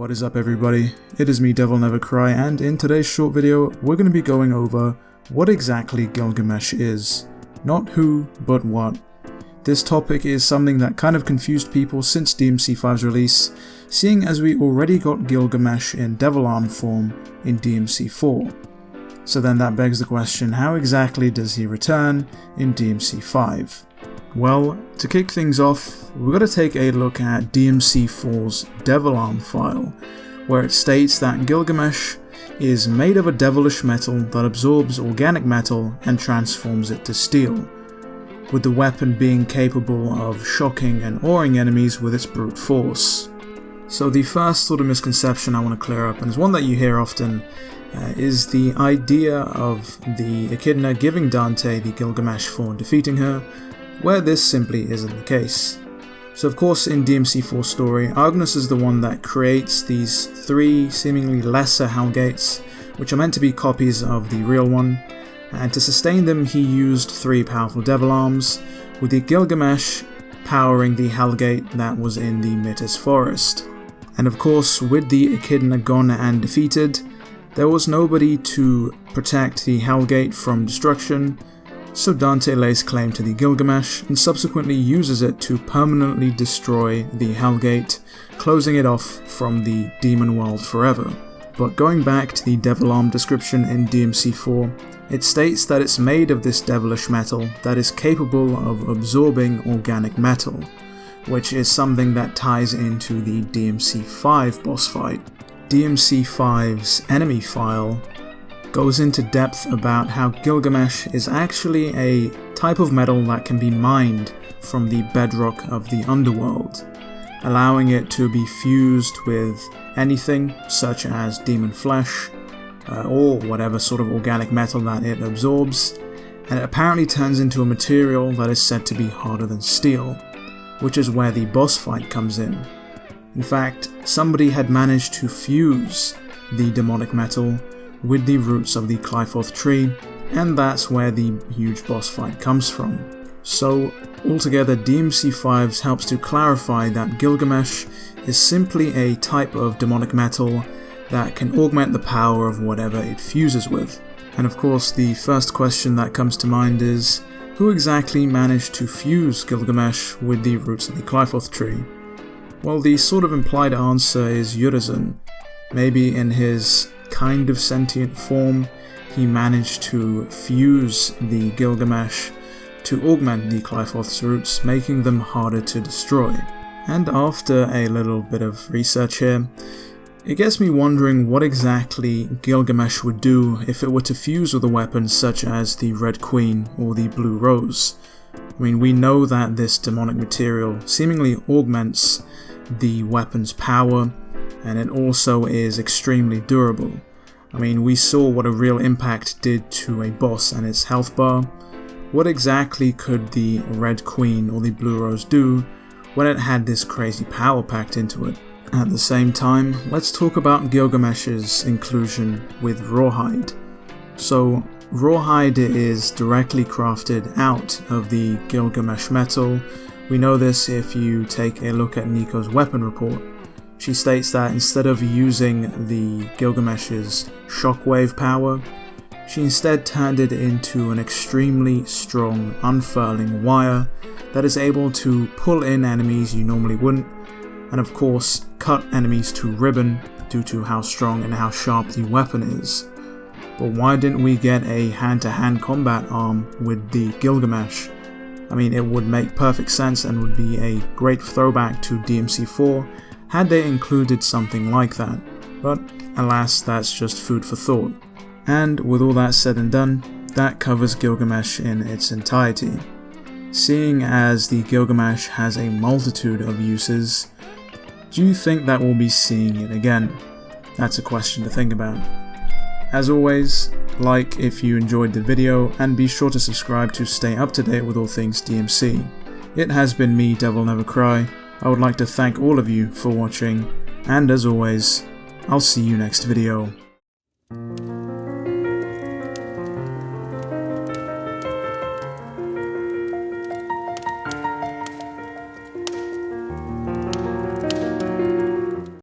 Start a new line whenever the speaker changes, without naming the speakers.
What is up everybody, it is me DevilNeverCry, and in today's short video we're going to be going over what exactly Gilgamesh is. Not who, but what. This topic is something that kind of confused people since DMC5's release, seeing as we already got Gilgamesh in Devil Arm form in DMC4. So then that begs the question, how exactly does he return in DMC5? Well, to kick things off, we're going to take a look at DMC4's Devil Arm file, where it states that Gilgamesh is made of a devilish metal that absorbs organic metal and transforms it to steel, with the weapon being capable of shocking and awing enemies with its brute force. So the first sort of misconception I want to clear up, and is one that you hear often, is the idea of the Echidna giving Dante the Gilgamesh for defeating her, where this simply isn't the case. So of course in DMC4's story, Argnus is the one that creates these three seemingly lesser Hellgates, which are meant to be copies of the real one, and to sustain them he used three powerful Devil Arms, with the Gilgamesh powering the Hellgate that was in the Mytis Forest. And of course, with the Echidna gone and defeated, there was nobody to protect the Hellgate from destruction, so Dante lays claim to the Gilgamesh and subsequently uses it to permanently destroy the Hellgate, closing it off from the demon world forever. But going back to the Devil Arm description in DMC4, it states that it's made of this devilish metal that is capable of absorbing organic metal, which is something that ties into the DMC5 boss fight. DMC5's enemy file goes into depth about how Gilgamesh is actually a type of metal that can be mined from the bedrock of the underworld, allowing it to be fused with anything such as demon flesh, or whatever sort of organic metal that it absorbs, and it apparently turns into a material that is said to be harder than steel, which is where the boss fight comes in. In fact, somebody had managed to fuse the demonic metal with the roots of the Qlipoth tree, and that's where the huge boss fight comes from. So altogether, DMC5 helps to clarify that Gilgamesh is simply a type of demonic metal that can augment the power of whatever it fuses with. And of course the first question that comes to mind is, who exactly managed to fuse Gilgamesh with the roots of the Qlipoth tree? Well, the sort of implied answer is Urizen. Maybe in his kind of sentient form, he managed to fuse the Gilgamesh to augment the Qlipoth's roots, making them harder to destroy. And after a little bit of research here, it gets me wondering what exactly Gilgamesh would do if it were to fuse with a weapon such as the Red Queen or the Blue Rose. I mean, we know that this demonic material seemingly augments the weapon's power, and it also is extremely durable. I mean, we saw what a real impact did to a boss and its health bar. What exactly could the Red Queen or the Blue Rose do when it had this crazy power packed into it? At the same time, let's talk about Gilgamesh's inclusion with Rawhide. So, Rawhide is directly crafted out of the Gilgamesh metal. We know this if you take a look at Nico's weapon report. She states that instead of using the Gilgamesh's shockwave power, she instead turned it into an extremely strong unfurling wire that is able to pull in enemies you normally wouldn't, and of course cut enemies to ribbon due to how strong and how sharp the weapon is. But why didn't we get a hand-to-hand combat arm with the Gilgamesh? I mean, it would make perfect sense and would be a great throwback to DMC4 had they included something like that, but alas, that's just food for thought. And with all that said and done, that covers Gilgamesh in its entirety. Seeing as the Gilgamesh has a multitude of uses, do you think that we'll be seeing it again? That's a question to think about. As always, like if you enjoyed the video, and be sure to subscribe to stay up to date with all things DMC. It has been me, DevilNeverCry. I would like to thank all of you for watching, and as always, I'll see you next video.